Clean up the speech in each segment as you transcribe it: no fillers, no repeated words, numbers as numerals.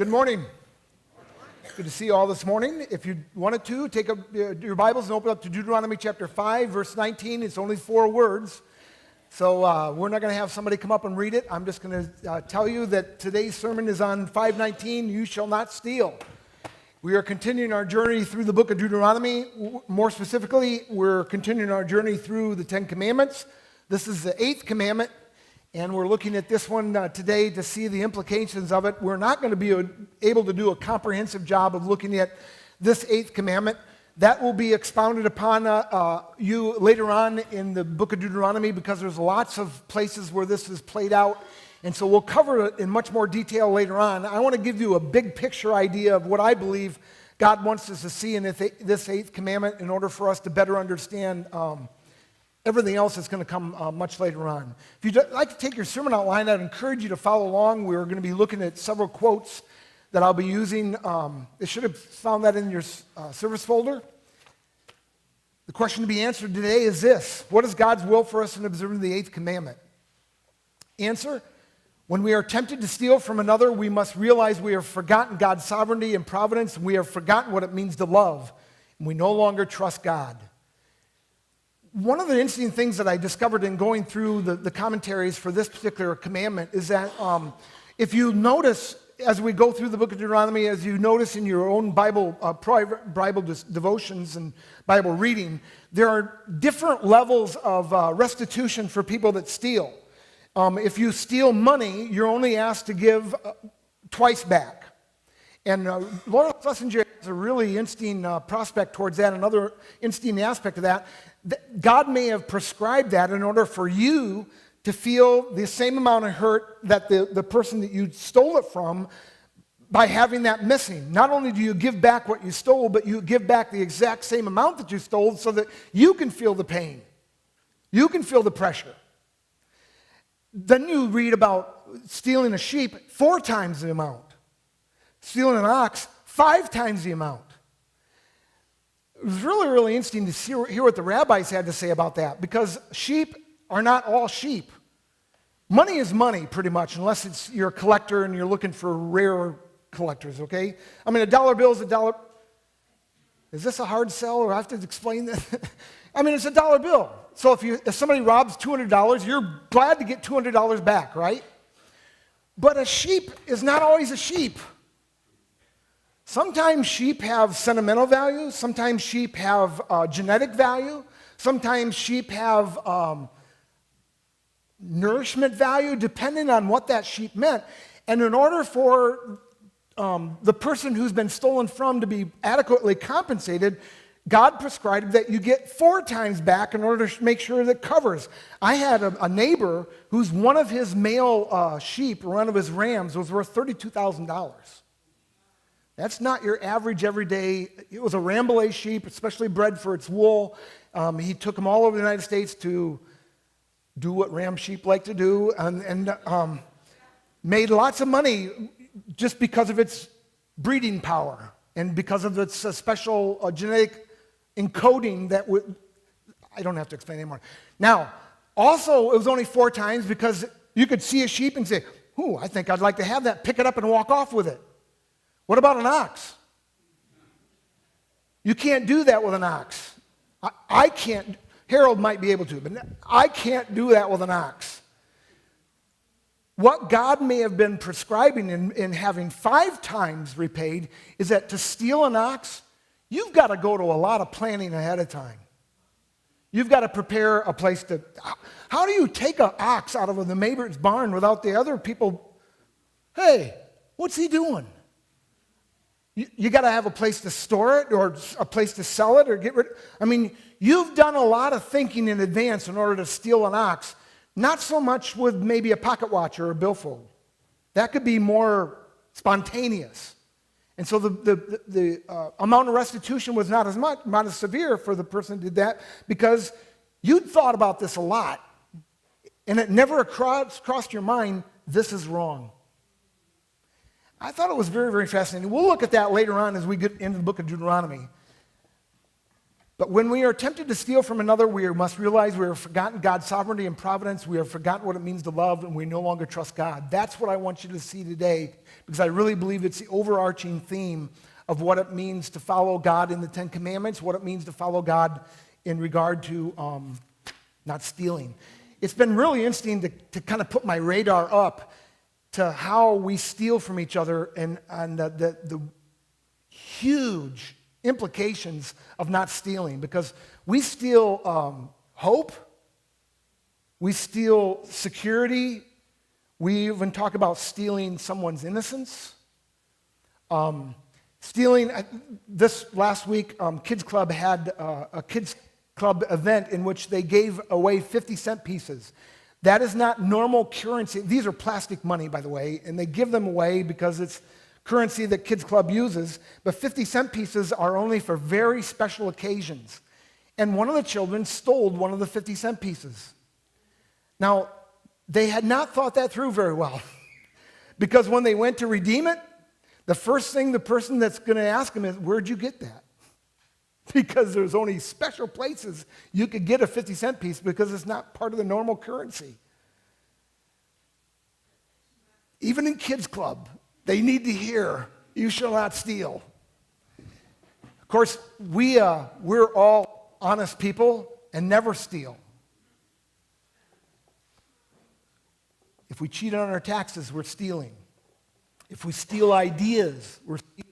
Good morning. Good to see you all this morning. If you wanted to, take up your Bibles and open up to Deuteronomy chapter 5, verse 19. It's only 4 words. So we're not going to have somebody come up and read it. I'm just going to tell you that today's sermon is on 5:19, you shall not steal. We are continuing our journey through the book of Deuteronomy. More specifically, we're continuing our journey through the 10 Commandments. This is the 8th commandment. And we're looking at this one today to see the implications of it. We're not going to be able to do a comprehensive job of looking at this 8th commandment. That will be expounded upon you later on in the book of Deuteronomy because there's lots of places where this is played out. And so we'll cover it in much more detail later on. I want to give you a big picture idea of what I believe God wants us to see in this 8th commandment in order for us to better understand everything else that's going to come much later on. If you'd like to take your sermon outline, I'd encourage you to follow along. We're going to be looking at several quotes that I'll be using. You should have found that in your service folder. The question to be answered today is this: what is God's will for us in observing the 8th commandment? Answer: when we are tempted to steal from another, we must realize we have forgotten God's sovereignty and providence, and we have forgotten what it means to love, and we no longer trust God. One of the interesting things that I discovered in going through the commentaries for this particular commandment is that if you notice, as we go through the book of Deuteronomy, as you notice in your own Bible devotions and Bible reading, there are different levels of restitution for people that steal. If you steal money, you're only asked to give twice back. And Laura Schlesinger has a really interesting prospect towards that, another interesting aspect of that. God may have prescribed that in order for you to feel the same amount of hurt that the person that you stole it from by having that missing. Not only do you give back what you stole, but you give back the exact same amount that you stole so that you can feel the pain. You can feel the pressure. Then you read about stealing a sheep 4 times the amount. Stealing an ox 5 times the amount. It was really, really interesting to hear what the rabbis had to say about that, because sheep are not all sheep. Money is money, pretty much, unless you're a collector and you're looking for rare collectors, okay? I mean, a dollar bill is a dollar. Is this a hard sell, or I have to explain this? I mean, it's a dollar bill. So if somebody robs $200, you're glad to get $200 back, right? But a sheep is not always a sheep. Sometimes sheep have sentimental value. Sometimes sheep have genetic value. Sometimes sheep have nourishment value, depending on what that sheep meant. And in order for the person who's been stolen from to be adequately compensated, God prescribed that you get 4 times back in order to make sure that covers. I had a neighbor whose one of his male sheep, one of his rams, was worth $32,000. That's not your average everyday. It was a Rambouillet sheep, especially bred for its wool. He took them all over the United States to do what ram sheep like to do, and made lots of money just because of its breeding power and because of its special genetic encoding that I don't have to explain anymore. Now, also, it was only 4 times because you could see a sheep and say, "Ooh, I think I'd like to have that," pick it up and walk off with it. What about an ox? You can't do that with an ox. I can't. Harold might be able to, but I can't do that with an ox. What God may have been prescribing in having 5 times repaid is that to steal an ox, you've got to go to a lot of planning ahead of time. You've got to prepare a place to. How do you take an ox out of the neighbor's barn without the other people? Hey, what's he doing? You got to have a place to store it or a place to sell it or get rid. I mean, you've done a lot of thinking in advance in order to steal an ox. Not so much with maybe a pocket watch or a billfold. That could be more spontaneous. And so the amount of restitution was not as severe for the person who did that because you'd thought about this a lot, and it never crossed your mind, this is wrong. I thought it was very, very fascinating. We'll look at that later on as we get into the book of Deuteronomy. But when we are tempted to steal from another, we must realize we have forgotten God's sovereignty and providence. We have forgotten what it means to love, and we no longer trust God. That's what I want you to see today, because I really believe it's the overarching theme of what it means to follow God in the Ten Commandments, what it means to follow God in regard to not stealing. It's been really interesting to kind of put my radar up to how we steal from each other and the huge implications of not stealing, because we steal hope, we steal security, we even talk about stealing someone's innocence. Stealing, this last week, Kids Club had a Kids Club event in which they gave away 50-cent pieces. That is not normal currency. These are plastic money, by the way, and they give them away because it's currency that Kids Club uses, but 50-cent pieces are only for very special occasions. And one of the children stole one of the 50-cent pieces. Now, they had not thought that through very well, because when they went to redeem it, the first thing the person that's going to ask them is, where'd you get that? Because there's only special places you could get a 50-cent piece because it's not part of the normal currency. Even in Kids Club, they need to hear, you shall not steal. Of course, we're all honest people and never steal. If we cheat on our taxes, we're stealing. If we steal ideas, we're stealing.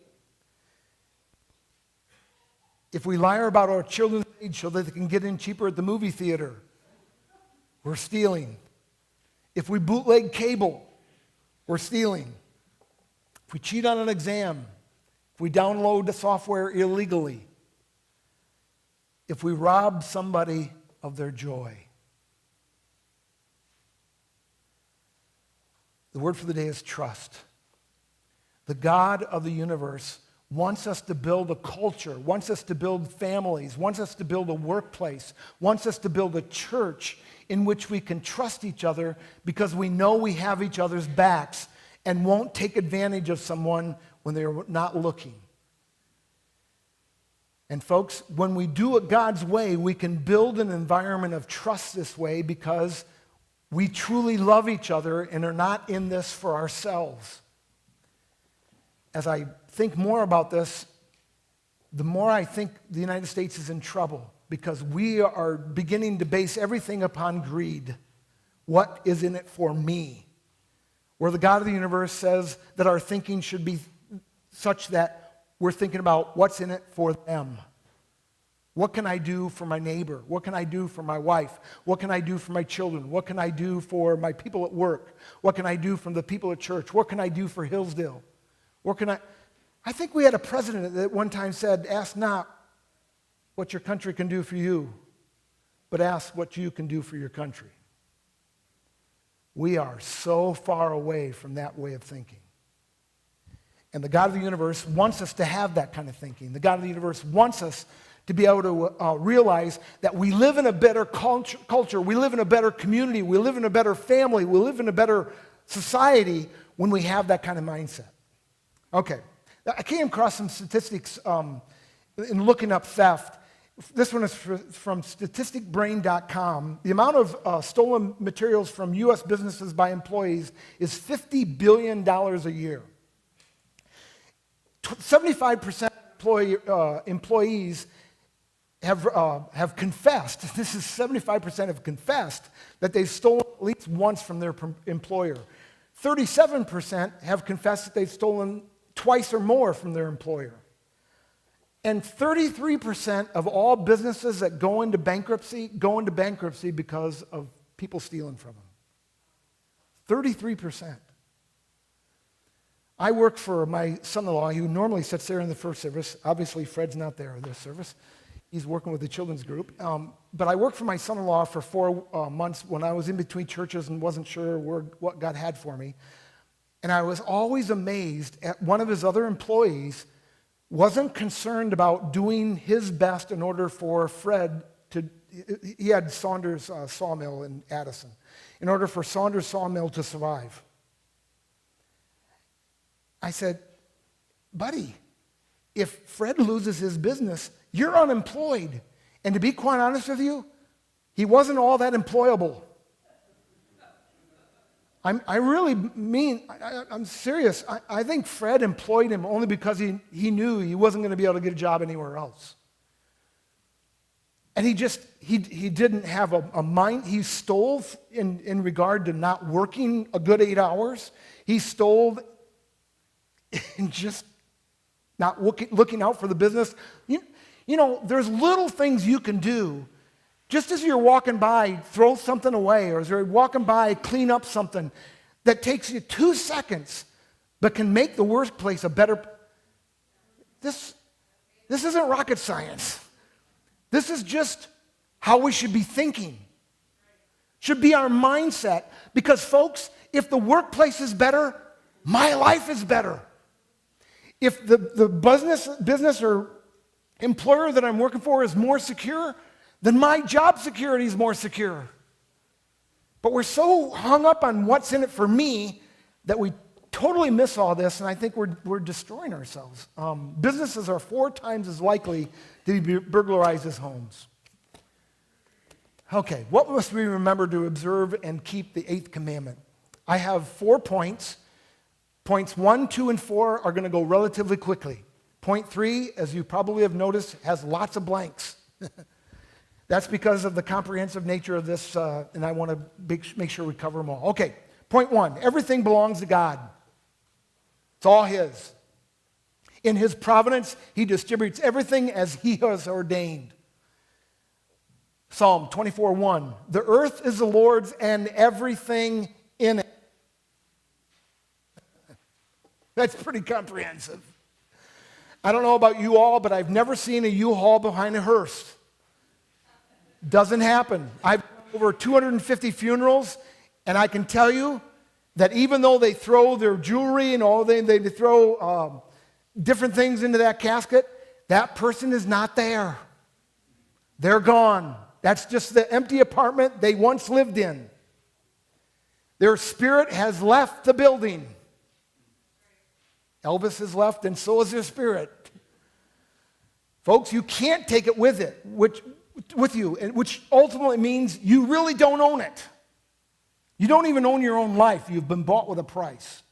If we lie about our children's age so that they can get in cheaper at the movie theater, we're stealing. If we bootleg cable, we're stealing. If we cheat on an exam, if we download the software illegally, if we rob somebody of their joy. The word for the day is trust. The God of the universe wants us to build a culture, wants us to build families, wants us to build a workplace, wants us to build a church in which we can trust each other because we know we have each other's backs and won't take advantage of someone when they're not looking. And folks, when we do it God's way, we can build an environment of trust this way because we truly love each other and are not in this for ourselves. As I think more about this, the more I think the United States is in trouble because we are beginning to base everything upon greed. What is in it for me? Where the God of the universe says that our thinking should be such that we're thinking about what's in it for them. What can I do for my neighbor? What can I do for my wife? What can I do for my children? What can I do for my people at work? What can I do from the people at church? What can I do for Hillsdale? I think we had a president that one time said, ask not what your country can do for you, but ask what you can do for your country. We are so far away from that way of thinking. And the God of the universe wants us to have that kind of thinking. The God of the universe wants us to be able to realize that we live in a better culture, we live in a better community, we live in a better family, we live in a better society when we have that kind of mindset. Okay, I came across some statistics in looking up theft. This one is from statisticbrain.com. The amount of stolen materials from U.S. businesses by employees is $50 billion a year. 75% employees have confessed, this is 75% have confessed that they've stolen at least once from their employer. 37% have confessed that they've stolen twice or more from their employer. And 33% of all businesses that go into bankruptcy because of people stealing from them. 33%. I work for my son-in-law, who normally sits there in the first service. Obviously, Fred's not there in this service. He's working with the children's group. But I worked for my son-in-law for 4 months when I was in between churches and wasn't sure what God had for me. And I was always amazed at one of his other employees wasn't concerned about doing his best in order for Fred to, he had Saunders Sawmill in Addison, in order for Saunders Sawmill to survive. I said, buddy, if Fred loses his business, you're unemployed. And to be quite honest with you, he wasn't all that employable. I'm serious. I think Fred employed him only because he knew he wasn't going to be able to get a job anywhere else. And he didn't have a mind. He stole in regard to not working a good 8 hours. He stole in just not looking out for the business. You know, there's little things you can do. Just as you're walking by, throw something away, or as you're walking by, clean up something that takes you 2 seconds, but can make the workplace a better. This isn't rocket science. This is just how we should be thinking. Should be our mindset. Because folks, if the workplace is better, my life is better. If the business or employer that I'm working for is more secure, then my job security is more secure. But we're so hung up on what's in it for me that we totally miss all this, and I think we're destroying ourselves. Businesses are 4 times as likely to burglarize as homes. Okay, what must we remember to observe and keep the 8th commandment? I have 4 points. Points 1, 2, and 4 are going to go relatively quickly. Point 3, as you probably have noticed, has lots of blanks. That's because of the comprehensive nature of this, and I want to make sure we cover them all. Okay, point 1, everything belongs to God. It's all His. In His providence, He distributes everything as He has ordained. Psalm 24:1, the earth is the Lord's and everything in it. That's pretty comprehensive. I don't know about you all, but I've never seen a U-Haul behind a hearse. Doesn't happen. I've been over 250 funerals, and I can tell you that even though they throw their jewelry and all they throw different things into that casket, that person is not there. They're gone. That's just the empty apartment they once lived in. Their spirit has left the building. Elvis has left, and so is their spirit. Folks, you can't take it with you, which ultimately means you really don't own it. You don't even own your own life. You've been bought with a price.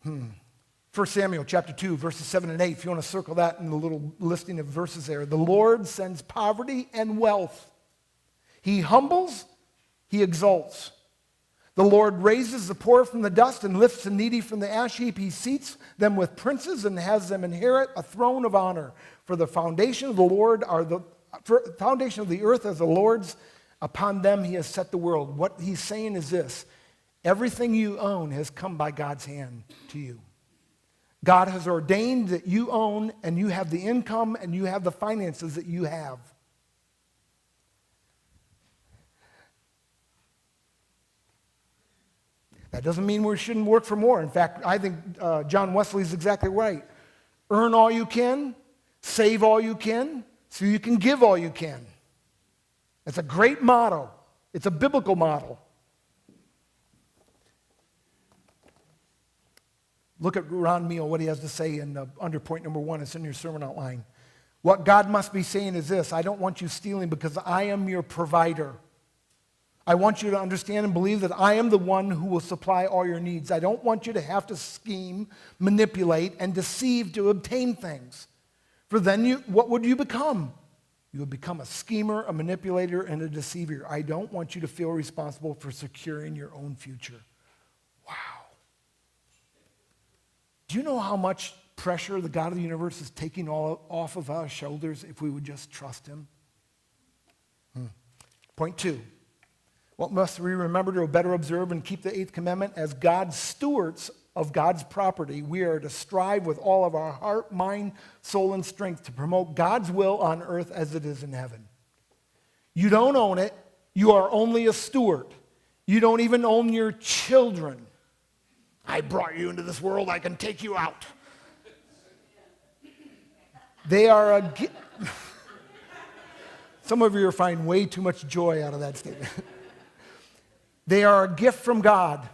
1 Samuel chapter 2, verses 7 and 8, if you want to circle that in the little listing of verses there. The Lord sends poverty and wealth. He humbles, He exalts. The Lord raises the poor from the dust and lifts the needy from the ash heap. He seats them with princes and has them inherit a throne of honor. For the foundation of the foundation of the earth as the Lord's, upon them He has set the world. What He's saying is this: everything you own has come by God's hand to you. God has ordained that you own, and you have the income, and you have the finances that you have. That doesn't mean we shouldn't work for more. In fact, I think John Wesley is exactly right. Earn all you can, save all you can, so you can give all you can. It's a great motto. It's a biblical model. Look at Ron Meal, what he has to say under point number 1. It's in your sermon outline. What God must be saying is this: I don't want you stealing because I am your provider. I want you to understand and believe that I am the one who will supply all your needs. I don't want you to have to scheme, manipulate, and deceive to obtain things. For then what would you become? You would become a schemer, a manipulator, and a deceiver. I don't want you to feel responsible for securing your own future. Wow. Do you know how much pressure the God of the universe is taking off of our shoulders if we would just trust Him? Point 2. What must we remember to better observe and keep the 8th commandment? As God's stewards of God's property, we are to strive with all of our heart, mind, soul, and strength to promote God's will on earth as it is in heaven. You don't own it. You are only a steward. You don't even own your children. I brought you into this world. I can take you out. They are a gift. Some of you are finding way too much joy out of that statement. They are a gift from God.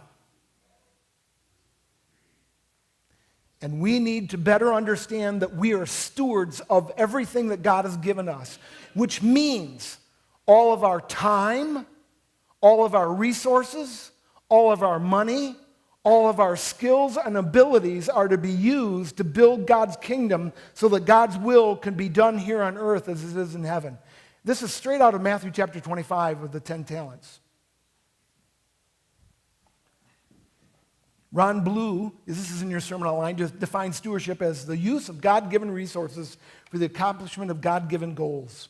And we need to better understand that we are stewards of everything that God has given us, which means all of our time, all of our resources, all of our money, all of our skills and abilities are to be used to build God's kingdom so that God's will can be done here on earth as it is in heaven. This is straight out of Matthew chapter 25 with the 10 talents. Ron Blue, this is in your sermon outline, just defines stewardship as the use of God-given resources for the accomplishment of God-given goals.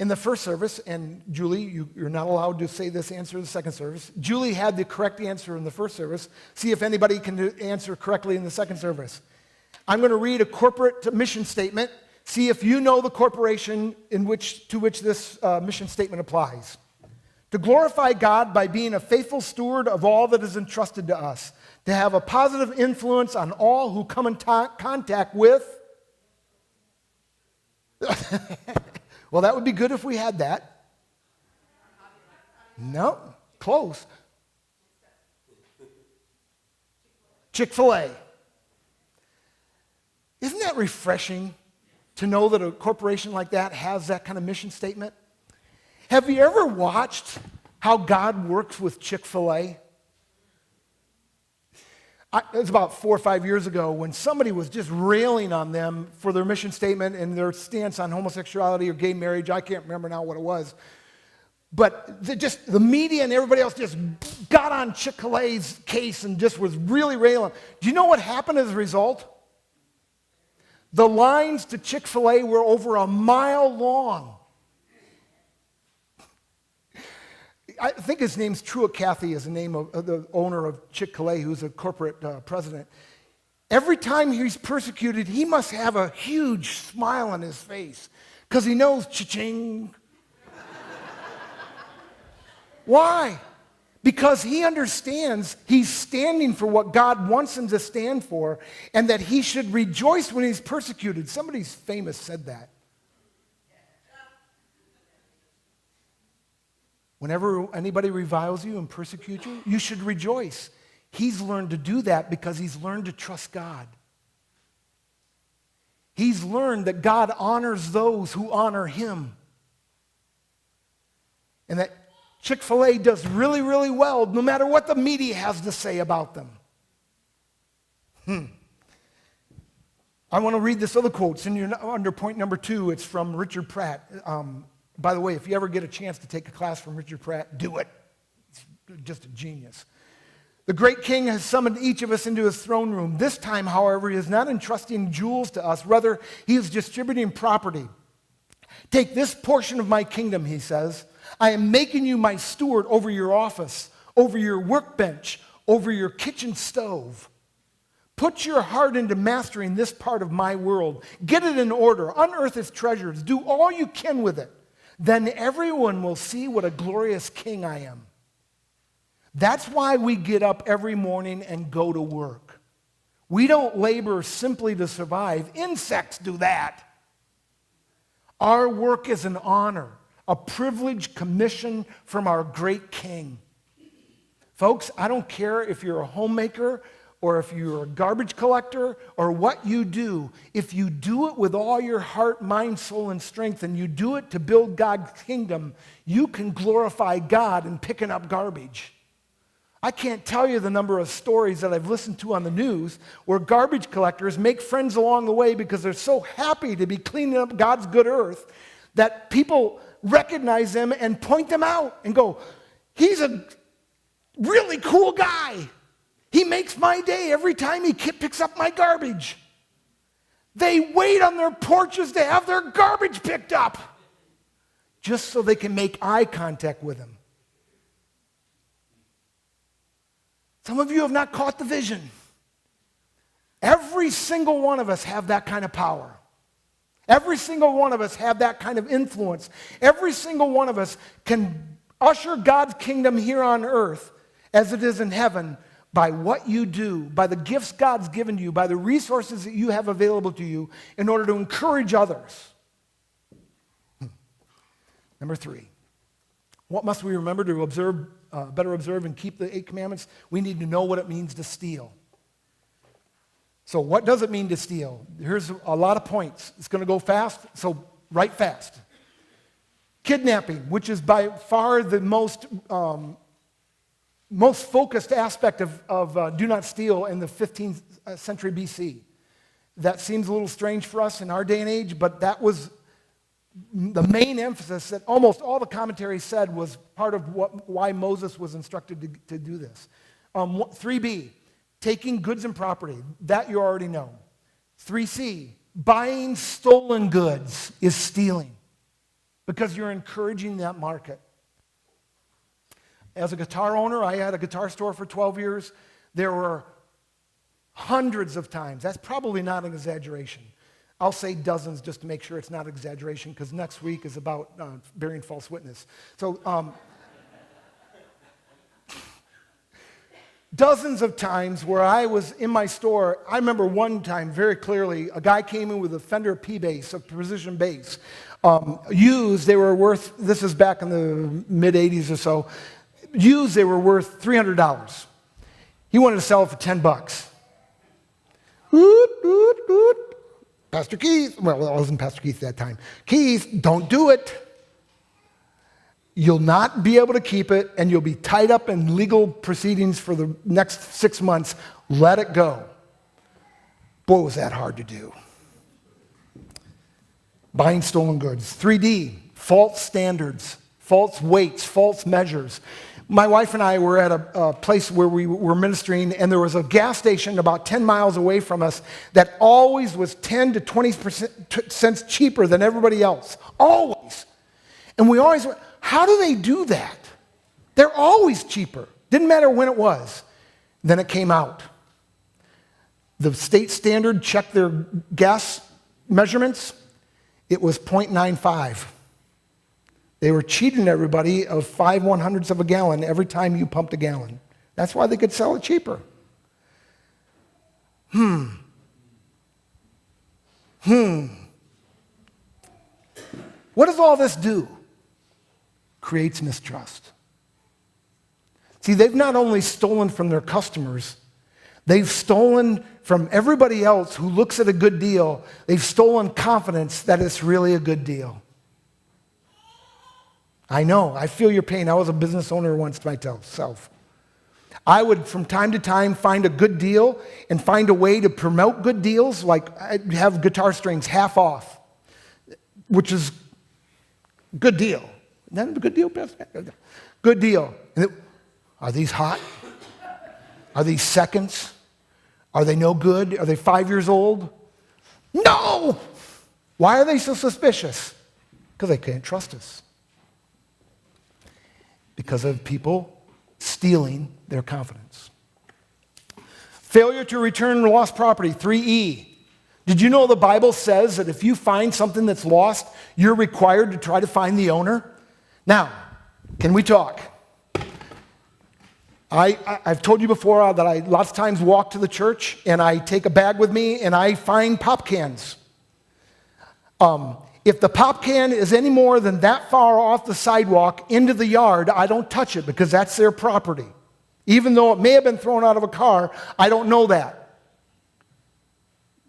In the first service, and Julie, you're not allowed to say this answer in the second service. Julie had the correct answer in the first service. See if anybody can answer correctly in the second service. I'm going to read a corporate mission statement. See if you know the corporation to which this mission statement applies. To glorify God by being a faithful steward of all that is entrusted to us. To have a positive influence on all who come in contact with. Well, that would be good if we had that. No, close. ChickfilA. Isn't that refreshing to know that a corporation like that has that kind of mission statement? Have you ever watched how God works with ChickfilA? It was about 4 or 5 years ago when somebody was just railing on them for their mission statement and their stance on homosexuality or gay marriage. I can't remember now what it was. But the media and everybody else just got on Chick-fil-A's case and just was really railing. Do you know what happened as a result? The lines to Chick-fil-A were over a mile long. I think his name's Truett Cathy is the name of the owner of Chick-fil-A, who's a corporate president. Every time he's persecuted, he must have a huge smile on his face because he knows, cha-ching. Why? Because he understands he's standing for what God wants him to stand for and that he should rejoice when he's persecuted. Somebody famous said that. Whenever anybody reviles you and persecutes you, you should rejoice. He's learned to do that because he's learned to trust God. He's learned that God honors those who honor him. And that Chick-fil-A does really, really well no matter what the media has to say about them. I want to read this other quote. It's under point number 2. It's from Richard Pratt. By the way, if you ever get a chance to take a class from Richard Pratt, do it. It's just a genius. The great king has summoned each of us into his throne room. This time, however, he is not entrusting jewels to us. Rather, he is distributing property. Take this portion of my kingdom, he says. I am making you my steward over your office, over your workbench, over your kitchen stove. Put your heart into mastering this part of my world. Get it in order. Unearth its treasures. Do all you can with it. Then everyone will see what a glorious king I am. That's why we get up every morning and go to work. We don't labor simply to survive. Insects do that. Our work is an honor, a privileged commission from our great king. Folks, I don't care if you're a homemaker or if you're a garbage collector, or what you do, if you do it with all your heart, mind, soul, and strength, and you do it to build God's kingdom, you can glorify God in picking up garbage. I can't tell you the number of stories that I've listened to on the news where garbage collectors make friends along the way because they're so happy to be cleaning up God's good earth that people recognize them and point them out and go, he's a really cool guy. He makes my day every time he picks up my garbage. They wait on their porches to have their garbage picked up just so they can make eye contact with him. Some of you have not caught the vision. Every single one of us have that kind of power. Every single one of us have that kind of influence. Every single one of us can usher God's kingdom here on earth as it is in heaven by what you do, by the gifts God's given you, by the resources that you have available to you in order to encourage others. Number 3, what must we remember to better observe and keep the 8 commandments? We need to know what it means to steal. So what does it mean to steal? Here's a lot of points. It's going to go fast, so write fast. Kidnapping, which is by far the most focused aspect of do not steal in the 15th century BC. That seems a little strange for us in our day and age, but that was the main emphasis that almost all the commentaries said was part of why Moses was instructed to do this. 3B, taking goods and property. That you already know. 3C, buying stolen goods is stealing because you're encouraging that market. As a guitar owner, I had a guitar store for 12 years. There were hundreds of times, that's probably not an exaggeration. I'll say dozens just to make sure it's not exaggeration because next week is about bearing false witness. So dozens of times where I was in my store, I remember one time very clearly, a guy came in with a Fender P-bass, a precision bass. Used, they were worth, this is back in the mid-'80s or so, used, they were worth $300. He wanted to sell it for $10. Woot, woot, woot. Pastor Keith, well, it wasn't Pastor Keith at that time. Keith, don't do it. You'll not be able to keep it, and you'll be tied up in legal proceedings for the next 6 months. Let it go. Boy, was that hard to do. Buying stolen goods. 3D, false standards, false weights, false measures. My wife and I were at a place where we were ministering, and there was a gas station about 10 miles away from us that always was 10 to 20% cents cheaper than everybody else. Always. And we always went, how do they do that? They're always cheaper. Didn't matter when it was. Then it came out. The state standard checked their gas measurements. It was 0.95. They were cheating everybody of 5/100ths of a gallon every time you pumped a gallon. That's why they could sell it cheaper. What does all this do? Creates mistrust. See, they've not only stolen from their customers, they've stolen from everybody else who looks at a good deal. They've stolen confidence that it's really a good deal. I know, I feel your pain. I was a business owner once myself. I would, from time to time, find a good deal and find a way to promote good deals, like I'd have guitar strings half off, which is a good deal. Isn't that a good deal, Pastor? Good deal. Are these hot? Are these seconds? Are they no good? Are they 5 years old? No! Why are they so suspicious? Because they can't trust us. Because of people stealing their confidence. Failure to return lost property, 3E. Did you know the Bible says that if you find something that's lost, you're required to try to find the owner? Now, can we talk? I've told you before that I lots of times walk to the church and I take a bag with me and I find pop cans. If the pop can is any more than that far off the sidewalk into the yard, I don't touch it because that's their property. Even though it may have been thrown out of a car, I don't know that.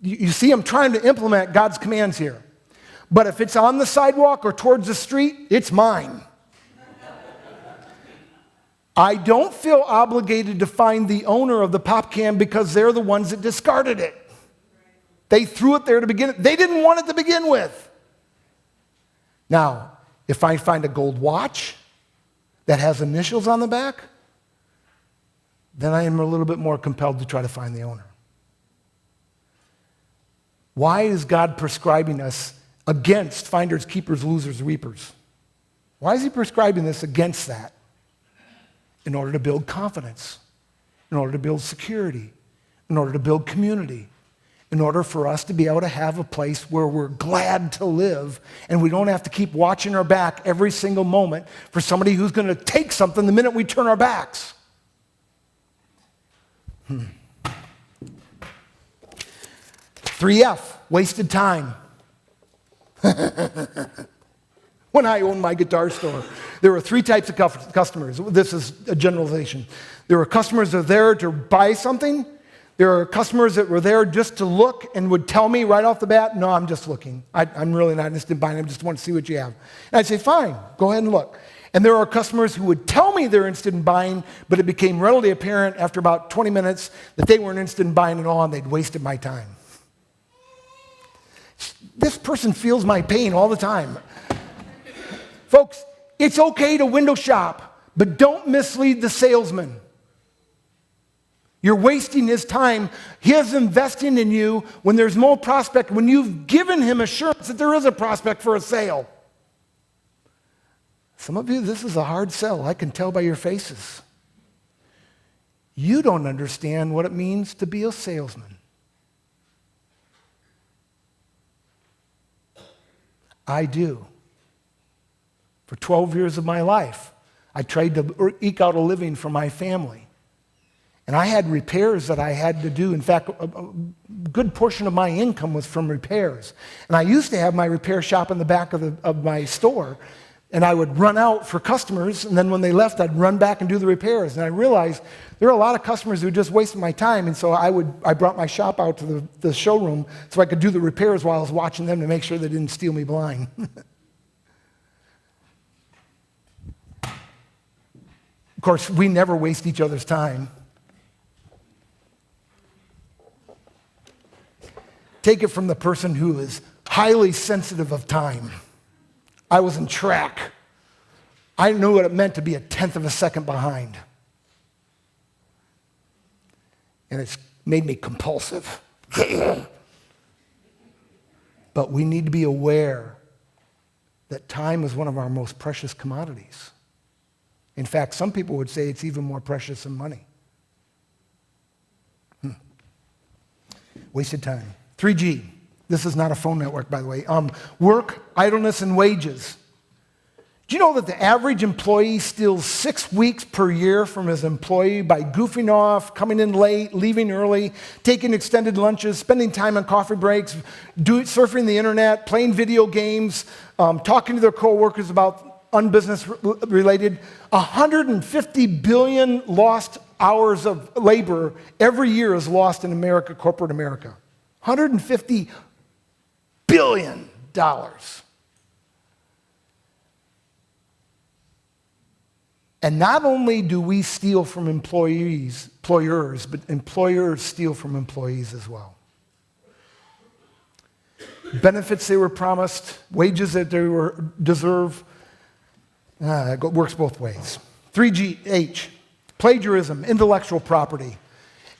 You see, I'm trying to implement God's commands here. But if it's on the sidewalk or towards the street, it's mine. I don't feel obligated to find the owner of the pop can because they're the ones that discarded it. They threw it there to begin with. They didn't want it to begin with. Now, if I find a gold watch that has initials on the back, then I am a little bit more compelled to try to find the owner. Why is God prescribing us against finders, keepers, losers, reapers? Why is he prescribing this against that? In order to build confidence, in order to build security, in order to build community, in order for us to be able to have a place where we're glad to live and we don't have to keep watching our back every single moment for somebody who's going to take something the minute we turn our backs. 3F, wasted time. When I owned my guitar store, there were 3 types of customers. This is a generalization. There were customers that are there to buy something. There are customers that were there just to look and would tell me right off the bat, no, I'm just looking. I'm really not interested in buying. I just want to see what you have. And I'd say, fine, go ahead and look. And there are customers who would tell me they're interested in buying, but it became readily apparent after about 20 minutes that they weren't interested in buying at all and they'd wasted my time. This person feels my pain all the time. Folks, it's okay to window shop, but don't mislead the salesman. You're wasting his time. He is investing in you when there's no prospect, when you've given him assurance that there is a prospect for a sale. Some of you, this is a hard sell. I can tell by your faces. You don't understand what it means to be a salesman. I do. For 12 years of my life, I tried to eke out a living for my family. And I had repairs that I had to do. In fact, a good portion of my income was from repairs. And I used to have my repair shop in the back of my store. And I would run out for customers, and then when they left, I'd run back and do the repairs. And I realized there are a lot of customers who just wasted my time, and so I brought my shop out to the showroom so I could do the repairs while I was watching them to make sure they didn't steal me blind. Of course, we never waste each other's time. Take it from the person who is highly sensitive of time. I was in track. I knew what it meant to be a tenth of a second behind. And it's made me compulsive. But we need to be aware that time is one of our most precious commodities. In fact, some people would say it's even more precious than money. Wasted time. 3G. This is not a phone network, by the way. Work, idleness, and wages. Do you know that the average employee steals 6 weeks per year from his employee by goofing off, coming in late, leaving early, taking extended lunches, spending time on coffee breaks, surfing the internet, playing video games, talking to their coworkers about unbusiness-related? 150 billion lost hours of labor every year is lost in America, corporate America. $150 billion. And not only do we steal from employers, but employers steal from employees as well. Benefits they were promised, wages that they deserve, it works both ways. 3H, plagiarism, intellectual property.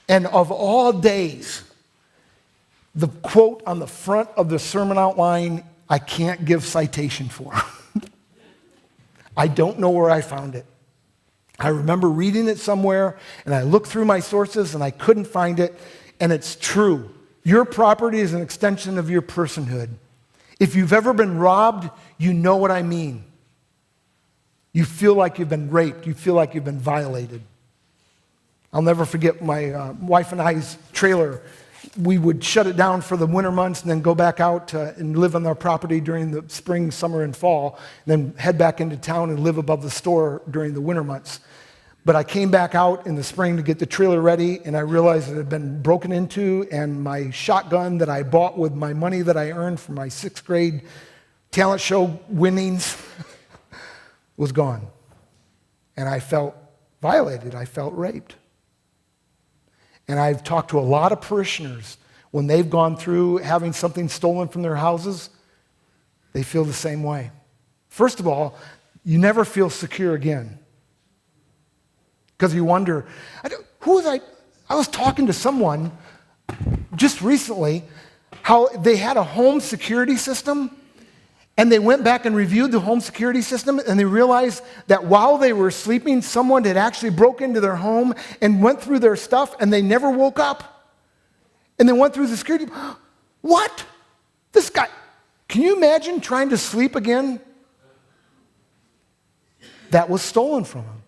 And of all days, the quote on the front of the sermon outline, I can't give citation for. I don't know where I found it. I remember reading it somewhere, and I looked through my sources, and I couldn't find it, and it's true. Your property is an extension of your personhood. If you've ever been robbed, you know what I mean. You feel like you've been raped. You feel like you've been violated. I'll never forget my wife and I's trailer. We would shut it down for the winter months and then go back out and live on our property during the spring, summer, and fall, and then head back into town and live above the store during the winter months. But I came back out in the spring to get the trailer ready, and I realized it had been broken into, and my shotgun that I bought with my money that I earned from my 6th grade talent show winnings was gone. And I felt violated. I felt raped. And I've talked to a lot of parishioners. When they've gone through having something stolen from their houses, they feel the same way. First of all, you never feel secure again. Because you wonder, I was talking to someone just recently how they had a home security system, and they went back and reviewed the home security system, and they realized that while they were sleeping, someone had actually broke into their home and went through their stuff, and they never woke up. And they went through the security. What? This guy, can you imagine trying to sleep again? That was stolen from him.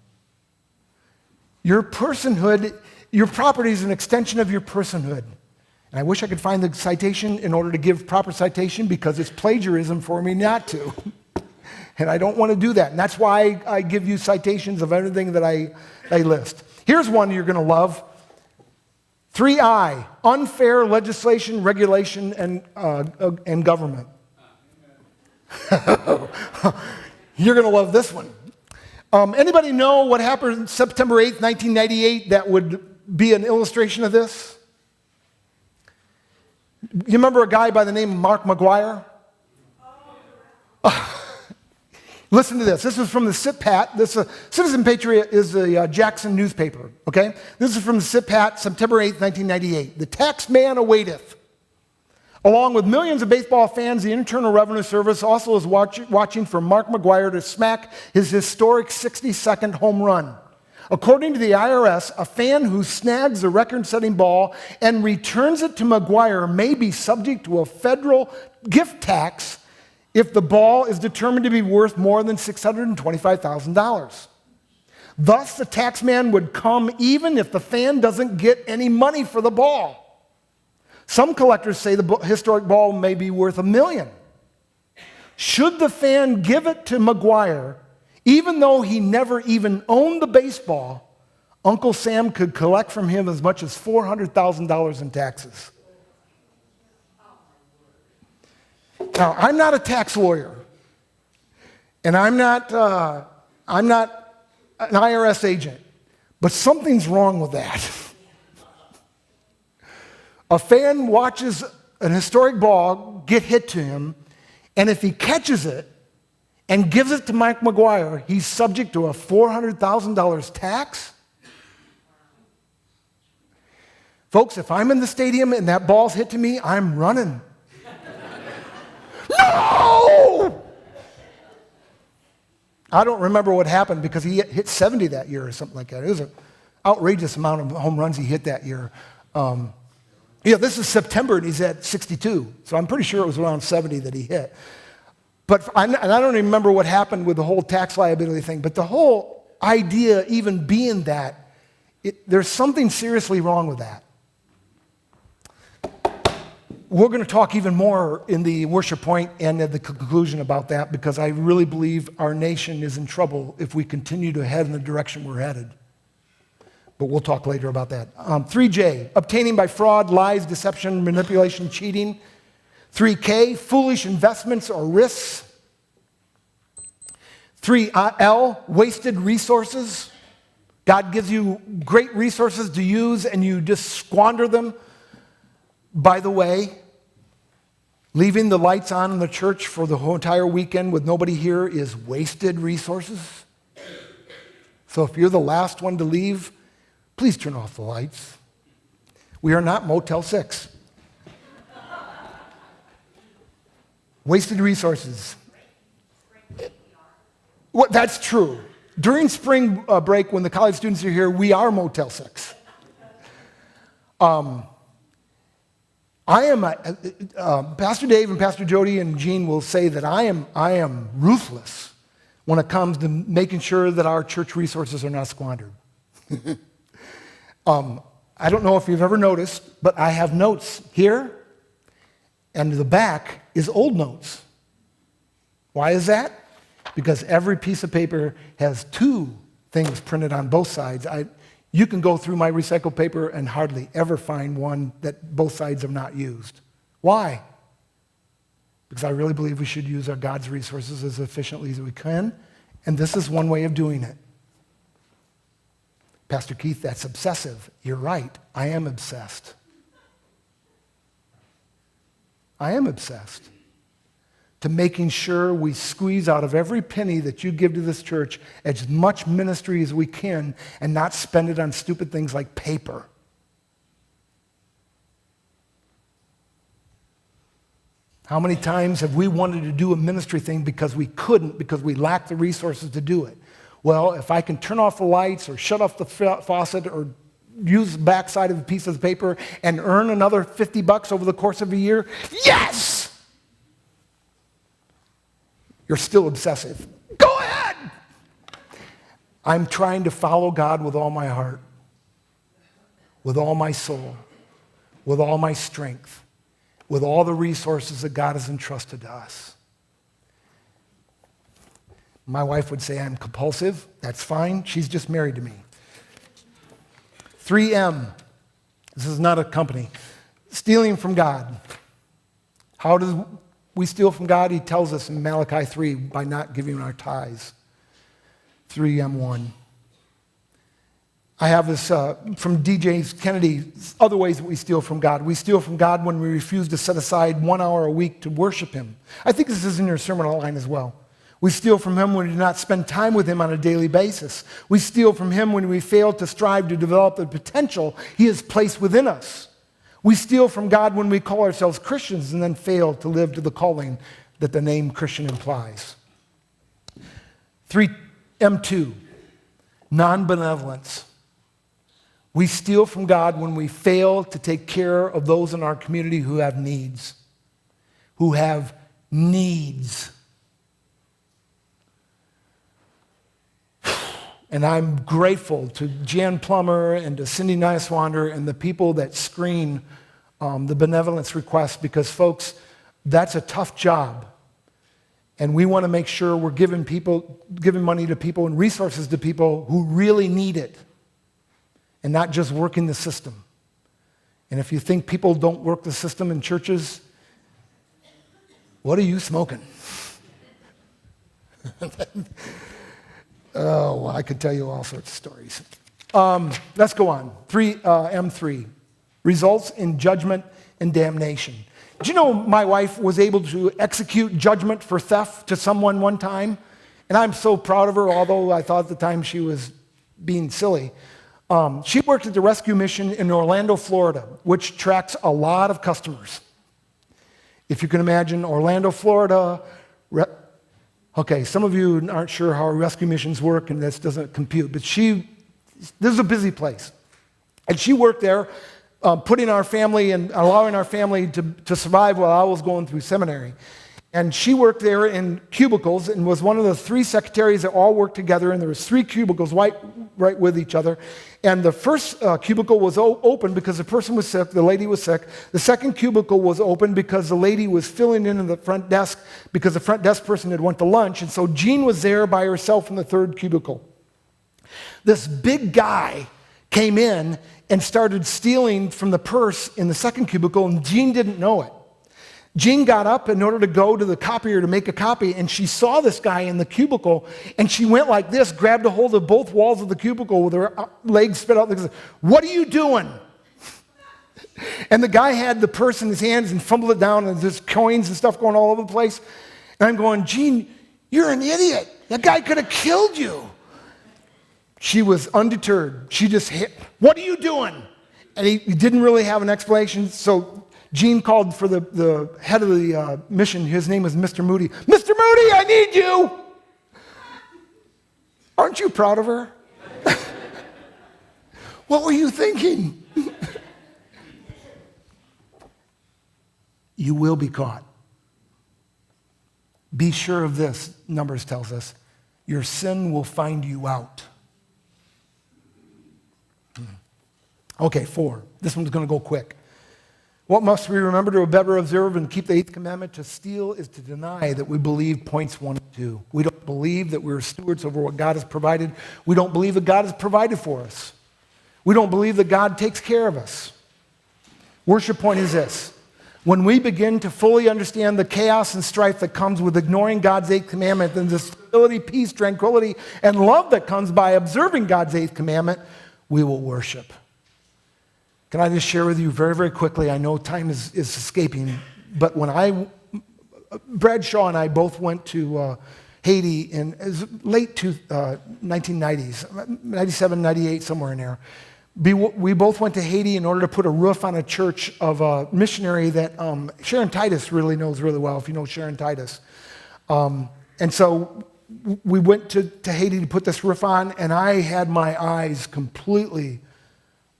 Your personhood, your property is an extension of your personhood. And I wish I could find the citation in order to give proper citation, because it's plagiarism for me not to. And I don't want to do that. And that's why I give you citations of everything that I list. Here's one you're going to love. 3I, unfair legislation, regulation, and government. You're going to love this one. Anybody know what happened September 8th, 1998 that would be an illustration of this? You remember a guy by the name of Mark McGuire? Listen to this. This is from the Sit-Pat. Citizen Patriot is the Jackson newspaper, okay? This is from the Sit-Pat, September 8th, 1998. The tax man awaiteth. Along with millions of baseball fans, the Internal Revenue Service also is watching for Mark McGuire to smack his historic 60-second home run. According to the IRS, a fan who snags the record-setting ball and returns it to McGuire may be subject to a federal gift tax if the ball is determined to be worth more than $625,000. Thus, the tax man would come even if the fan doesn't get any money for the ball. Some collectors say the historic ball may be worth $1 million. Should the fan give it to McGuire, even though he never even owned the baseball, Uncle Sam could collect from him as much as $400,000 in taxes. Now, I'm not a tax lawyer, and I'm not an IRS agent, but something's wrong with that. A fan watches an historic ball get hit to him, and if he catches it and gives it to Mike McGuire, he's subject to a $400,000 tax? Folks, if I'm in the stadium and that ball's hit to me, I'm running. No! I don't remember what happened because he hit 70 that year or something like that. It was an outrageous amount of home runs he hit that year. This is September and he's at 62, so I'm pretty sure it was around 70 that he hit. But I don't even remember what happened with the whole tax liability thing, but the whole idea even being that, there's something seriously wrong with that. We're going to talk even more in the worship point and at the conclusion about that because I really believe our nation is in trouble if we continue to head in the direction we're headed. But we'll talk later about that. 3J, obtaining by fraud, lies, deception, manipulation, cheating. 3K, foolish investments or risks. 3L, wasted resources. God gives you great resources to use and you just squander them. By the way, leaving the lights on in the church for the whole entire weekend with nobody here is wasted resources. So if you're the last one to leave, please turn off the lights. We are not Motel 6. Wasted resources. Well, that's true. During spring break, when the college students are here, we are Motel 6. Pastor Dave and Pastor Jody and Jean will say that I am ruthless when it comes to making sure that our church resources are not squandered. I don't know if you've ever noticed, but I have notes here, and the back is old notes. Why is that? Because every piece of paper has two things printed on both sides. You can go through my recycled paper and hardly ever find one that both sides have not used. Why? Because I really believe we should use our God's resources as efficiently as we can, and this is one way of doing it. Pastor Keith, that's obsessive. You're right. I am obsessed. I am obsessed to making sure we squeeze out of every penny that you give to this church as much ministry as we can and not spend it on stupid things like paper. How many times have we wanted to do a ministry thing because we couldn't, because we lacked the resources to do it? Well, if I can turn off the lights or shut off the faucet or use the backside of a piece of paper and earn another $50 over the course of a year, yes! You're still obsessive. Go ahead! I'm trying to follow God with all my heart, with all my soul, with all my strength, with all the resources that God has entrusted to us. My wife would say I'm compulsive. That's fine. She's just married to me. 3M. This is not a company. Stealing from God. How do we steal from God? He tells us in Malachi 3, by not giving our tithes. 3M1. I have this from D.J. Kennedy, other ways that we steal from God. We steal from God when we refuse to set aside 1 hour a week to worship Him. I think this is in your sermon outline as well. We steal from Him when we do not spend time with Him on a daily basis. We steal from Him when we fail to strive to develop the potential He has placed within us. We steal from God when we call ourselves Christians and then fail to live to the calling that the name Christian implies. 3M2, non-benevolence. We steal from God when we fail to take care of those in our community who have needs. Who have needs. And I'm grateful to Jan Plummer and to Cindy Niswander and the people that screen the benevolence request because, folks, that's a tough job. And we want to make sure we're giving money to people and resources to people who really need it and not just working the system. And if you think people don't work the system in churches, what are you smoking? Oh, well, I could tell you all sorts of stories. Let's go on. M3, results in judgment and damnation. Did you know my wife was able to execute judgment for theft to someone one time? And I'm so proud of her, although I thought at the time she was being silly. She worked at the rescue mission in Orlando, Florida, which attracts a lot of customers. If you can imagine Orlando, Florida. Okay, some of you aren't sure how rescue missions work, and this doesn't compute, but this is a busy place. And she worked there, putting our family and allowing our family to survive while I was going through seminary. And she worked there in cubicles and was one of the 3 secretaries that all worked together, and there was 3 cubicles right with each other. And the first cubicle was open because the person was sick, the lady was sick. The second cubicle was open because the lady was filling in the front desk because the front desk person had went to lunch. And so Jean was there by herself in the third cubicle. This big guy came in and started stealing from the purse in the second cubicle, and Jean didn't know it. Jean got up in order to go to the copier to make a copy, and she saw this guy in the cubicle, and she went like this, grabbed a hold of both walls of the cubicle with her legs spread out. What are you doing? And the guy had the purse in his hands and fumbled it down, and there's coins and stuff going all over the place. And I'm going, Jean, you're an idiot. That guy could have killed you. She was undeterred. She just hit, what are you doing? And he didn't really have an explanation, so Jean called for the head of the mission. His name was Mr. Moody. Mr. Moody, I need you. Aren't you proud of her? What were you thinking? You will be caught. Be sure of this, Numbers tells us. Your sin will find you out. Okay, 4. This one's going to go quick. What must we remember to better observe and keep the 8th commandment? To steal is to deny that we believe points 1 and 2. We don't believe that we're stewards over what God has provided. We don't believe that God has provided for us. We don't believe that God takes care of us. Worship point is this. When we begin to fully understand the chaos and strife that comes with ignoring God's 8th commandment, then the stability, peace, tranquility, and love that comes by observing God's 8th commandment, we will worship. Can I just share with you very, very quickly? I know time is escaping, but when Brad Shaw and I both went to Haiti in late 1990s, 97, 98, somewhere in there. We both went to Haiti in order to put a roof on a church of a missionary that Sharon Titus really knows really well, if you know Sharon Titus. And so we went to Haiti to put this roof on, and I had my eyes completely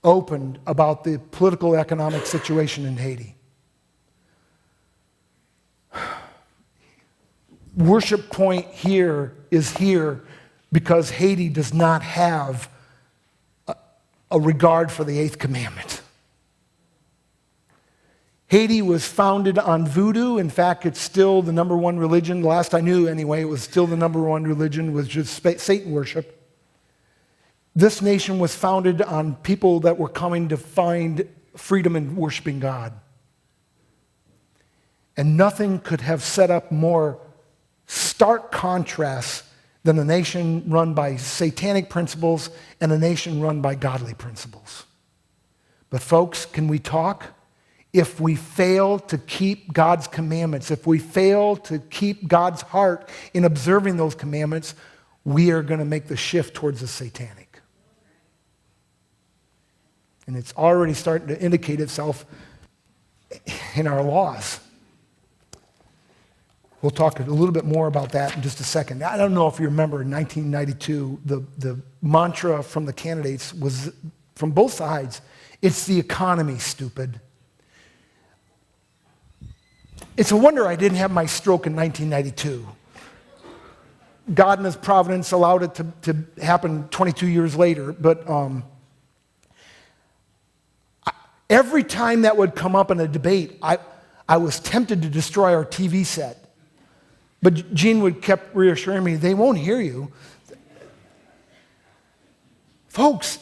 opened about the political economic situation in Haiti. Worship point here is here because Haiti does not have a regard for the 8th commandment. Haiti was founded on voodoo. In fact, it's still the number 1 religion. The last I knew anyway, it was still the number 1 religion, was just Satan worship. This nation was founded on people that were coming to find freedom in worshiping God. And nothing could have set up more stark contrasts than a nation run by satanic principles and a nation run by godly principles. But folks, can we talk? If we fail to keep God's commandments, if we fail to keep God's heart in observing those commandments, we are going to make the shift towards the satanic. And it's already starting to indicate itself in our laws. We'll talk a little bit more about that in just a second. I don't know if you remember in 1992, the mantra from the candidates was, from both sides, it's the economy, stupid. It's a wonder I didn't have my stroke in 1992. God in His providence allowed it to happen 22 years later. But every time that would come up in a debate, I was tempted to destroy our TV set. But Gene would kept reassuring me, they won't hear you. Folks,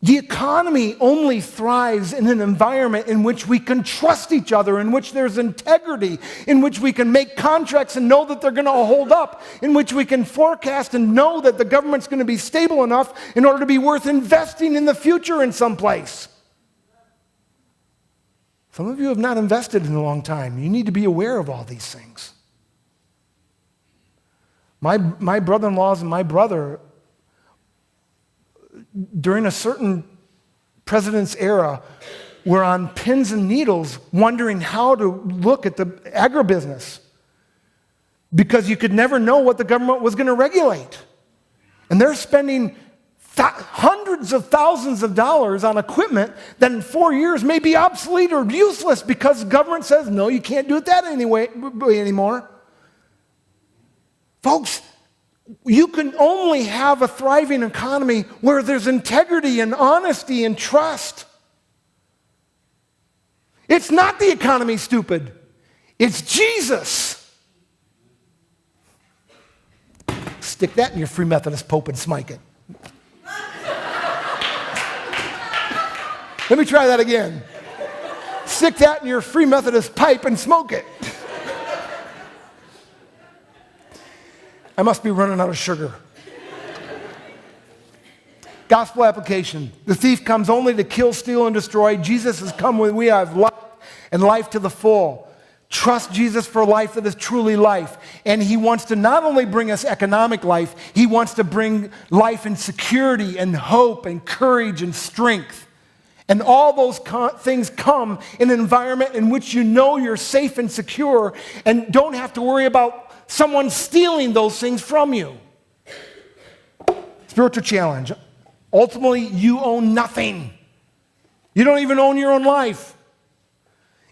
the economy only thrives in an environment in which we can trust each other, in which there's integrity, in which we can make contracts and know that they're going to hold up, in which we can forecast and know that the government's going to be stable enough in order to be worth investing in the future in some place. Some of you have not invested in a long time. You need to be aware of all these things. My brother-in-laws and my brother, during a certain president's era, were on pins and needles wondering how to look at the agribusiness because you could never know what the government was going to regulate. And they're spending hundreds of thousands of dollars on equipment that in 4 years may be obsolete or useless because the government says, no, you can't do it that anymore. Folks, you can only have a thriving economy where there's integrity and honesty and trust. It's not the economy, stupid. It's Jesus. Stick that in your Free Methodist Pope and smike it. Let me try that again. Stick that in your Free Methodist pipe and smoke it. I must be running out of sugar. Gospel application. The thief comes only to kill, steal, and destroy. Jesus has come when we have life and life to the full. Trust Jesus for life that is truly life. And He wants to not only bring us economic life, He wants to bring life and security and hope and courage and strength. And all those things come in an environment in which you know you're safe and secure and don't have to worry about someone stealing those things from you. Spiritual challenge. Ultimately, you own nothing. You don't even own your own life.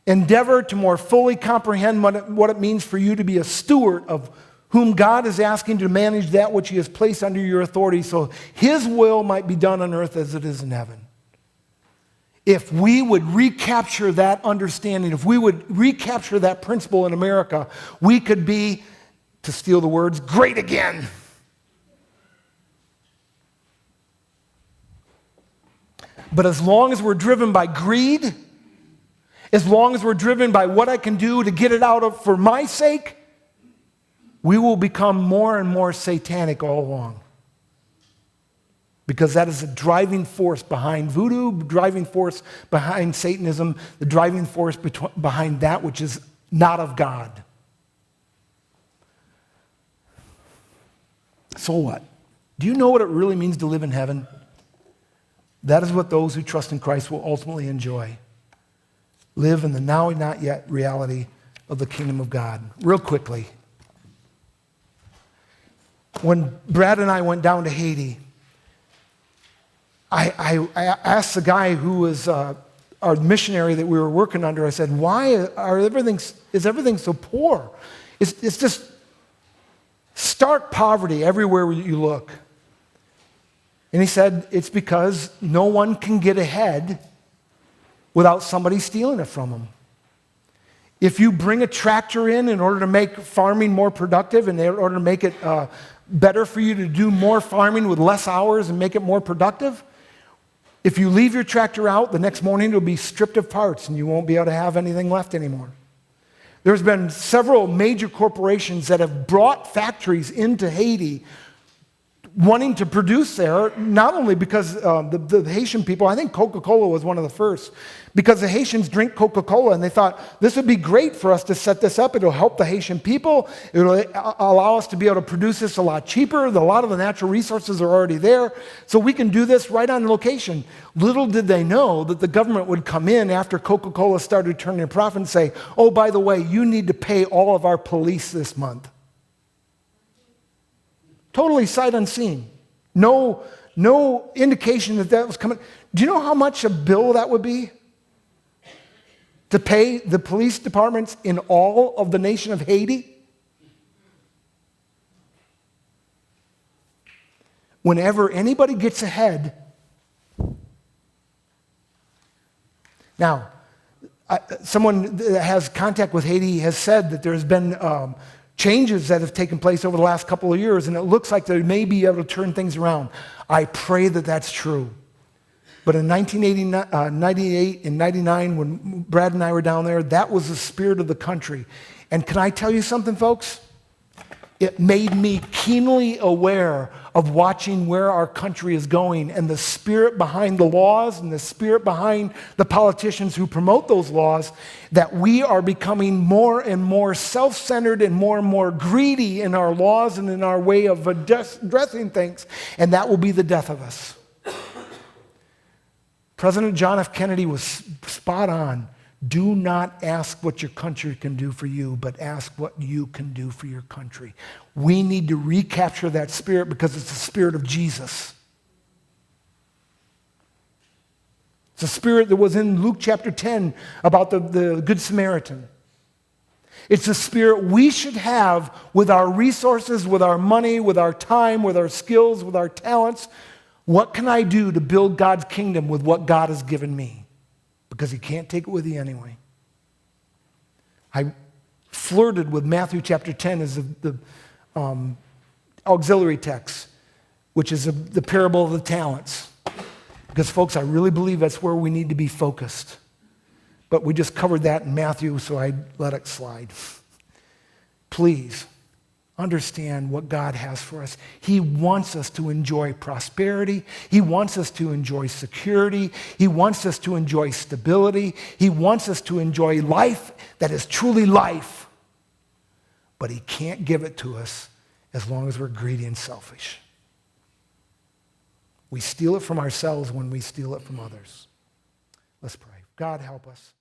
Endeavor to more fully comprehend what it means for you to be a steward of whom God is asking to manage that which He has placed under your authority so His will might be done on earth as it is in heaven. If we would recapture that understanding, if we would recapture that principle in America, we could be, to steal the words, great again. But as long as we're driven by greed, as long as we're driven by what I can do to get it out of for my sake, we will become more and more satanic all along. Because that is the driving force behind voodoo, driving force behind Satanism, the driving force behind that which is not of God. So what? Do you know what it really means to live in heaven? That is what those who trust in Christ will ultimately enjoy. Live in the now and not yet reality of the kingdom of God. Real quickly, when Brad and I went down to Haiti, I asked the guy who was our missionary that we were working under, I said, why is everything so poor? It's just stark poverty everywhere you look. And he said, it's because no one can get ahead without somebody stealing it from them. If you bring a tractor in order to make farming more productive, and in order to make it better for you to do more farming with less hours and make it more productive, If you leave your tractor out, the next morning it'll be stripped of parts and you won't be able to have anything left anymore. There's been several major corporations that have brought factories into Haiti wanting to produce there, not only because the Haitian people, I think Coca-Cola was one of the first, because the Haitians drink Coca-Cola and they thought, this would be great for us to set this up. It'll help the Haitian people. It'll allow us to be able to produce this a lot cheaper. A lot of the natural resources are already there, so we can do this right on location. Little did they know that the government would come in after Coca-Cola started turning a profit and say, oh, by the way, you need to pay all of our police this month. Totally sight unseen. No indication that was coming. Do you know how much a bill that would be? To pay the police departments in all of the nation of Haiti? Whenever anybody gets ahead. Now, someone that has contact with Haiti has said that there's been changes that have taken place over the last couple of years, and it looks like they may be able to turn things around. I pray that that's true. But in 1998 and 99, when Brad and I were down there, that was the spirit of the country. And can I tell you something, folks? It made me keenly aware of watching where our country is going and the spirit behind the laws and the spirit behind the politicians who promote those laws, that we are becoming more and more self-centered and more greedy in our laws and in our way of addressing things, and that will be the death of us. President John F. Kennedy was spot on. Do not ask what your country can do for you, but ask what you can do for your country. We need to recapture that spirit because it's the spirit of Jesus. It's the spirit that was in Luke chapter 10 about the Good Samaritan. It's the spirit we should have with our resources, with our money, with our time, with our skills, with our talents. What can I do to build God's kingdom with what God has given me? Because he can't take it with you anyway. I flirted with Matthew chapter 10 as the auxiliary text, which is the parable of the talents. Because, folks, I really believe that's where we need to be focused. But we just covered that in Matthew, so I let it slide. Please understand what God has for us. He wants us to enjoy prosperity. He wants us to enjoy security. He wants us to enjoy stability. He wants us to enjoy life that is truly life. But he can't give it to us as long as we're greedy and selfish. We steal it from ourselves when we steal it from others. Let's pray. God, help us.